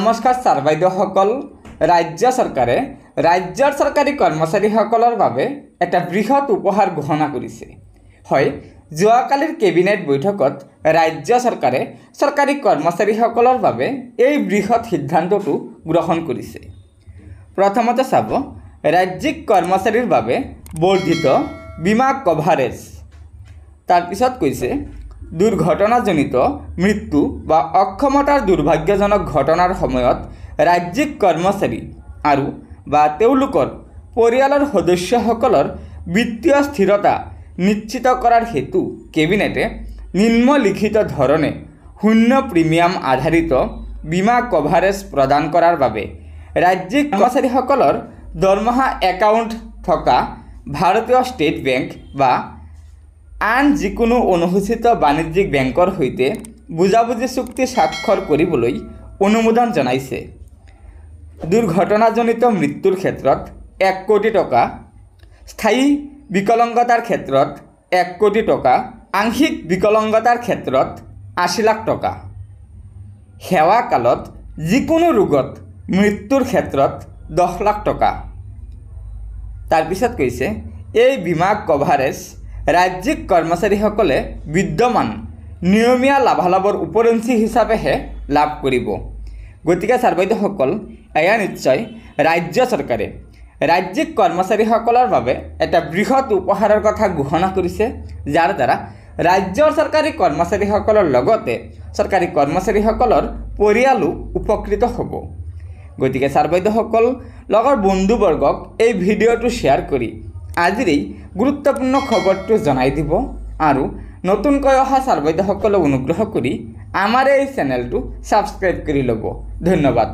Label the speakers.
Speaker 1: নমস্কাৰ ছাৰ বাইদেউসকল। ৰাজ্য চৰকাৰে ৰাজ্যৰ চৰকাৰী কৰ্মচাৰীসকলৰ বাবে এটা বৃহৎ উপহাৰ ঘোষণা কৰিছে। হয়, যোৱাকালিৰ কেবিনেট বৈঠকত ৰাজ্য চৰকাৰে চৰকাৰী কৰ্মচাৰীসকলৰ বাবে এই বৃহৎ সিদ্ধান্তটো গ্ৰহণ কৰিছে। প্ৰথমতে চাব, ৰাজ্যিক কৰ্মচাৰীৰ বাবে বৰ্ধিত বীমা কভাৰেজ। তাৰপিছত কৈছে দুৰ্ঘটনাজনিত মৃত্যু বা অক্ষমতাৰ দুৰ্ভাগ্যজনক ঘটনাৰ সময়ত ৰাজ্যিক কৰ্মচাৰী আৰু বা তেওঁলোকৰ পৰিয়ালৰ সদস্যসকলৰ বিত্তীয় স্থিৰতা নিশ্চিত কৰাৰ হেতু কেবিনেটে নিম্নলিখিত ধৰণে শূন্য প্ৰিমিয়াম আধাৰিত বীমা কভাৰেজ প্ৰদান কৰাৰ বাবে ৰাজ্যিক কৰ্মচাৰীসকলৰ দৰমহা একাউণ্ট থকা ভাৰতীয় ষ্টেট বেংক বা আন যিকোনো অনুসূচিত বাণিজ্যিক বেংকৰ সৈতে বুজাবুজি চুক্তি স্বাক্ষৰ কৰিবলৈ অনুমোদন জনাইছে। দুৰ্ঘটনাজনিত মৃত্যুৰ ক্ষেত্ৰত 1 কোটি টকা, স্থায়ী বিকলাংগতাৰ ক্ষেত্ৰত 1 কোটি টকা, আংশিক বিকলাংগতাৰ ক্ষেত্ৰত 80 লাখ টকা, সেৱা কালত যিকোনো ৰোগত মৃত্যুৰ ক্ষেত্ৰত 10 লাখ টকা। তাৰপিছত কৈছে এই বীমা কভাৰেজ ৰাজ্যিক কৰ্মচাৰীসকলে বিদ্যমান নিয়মীয়া লাভালাভৰ উপৰঞ্চি হিচাপেহে লাভ কৰিব। গতিকে ছাৰ বাইদেউসকল, এয়া নিশ্চয় ৰাজ্য চৰকাৰে ৰাজ্যিক কৰ্মচাৰীসকলৰ বাবে এটা বৃহৎ উপহাৰৰ কথা ঘোষণা কৰিছে, যাৰ দ্বাৰা ৰাজ্যৰ চৰকাৰী কৰ্মচাৰীসকলৰ লগতে চৰকাৰী কৰ্মচাৰীসকলৰ পৰিয়ালো উপকৃত হ'ব। গতিকে ছাৰ বাইদেউসকল, লগৰ বন্ধুবৰ্গক এই ভিডিঅ'টো শ্বেয়াৰ কৰি আজিৰ এই গুৰুত্বপূৰ্ণ খবৰটো জনাই দিব আৰু নতুনকৈ অহা ছাৰ বাইদেউসকলক অনুগ্ৰহ কৰি আমাৰ এই চেনেলটো ছাবস্ক্ৰাইব কৰি ল'ব। ধন্যবাদ।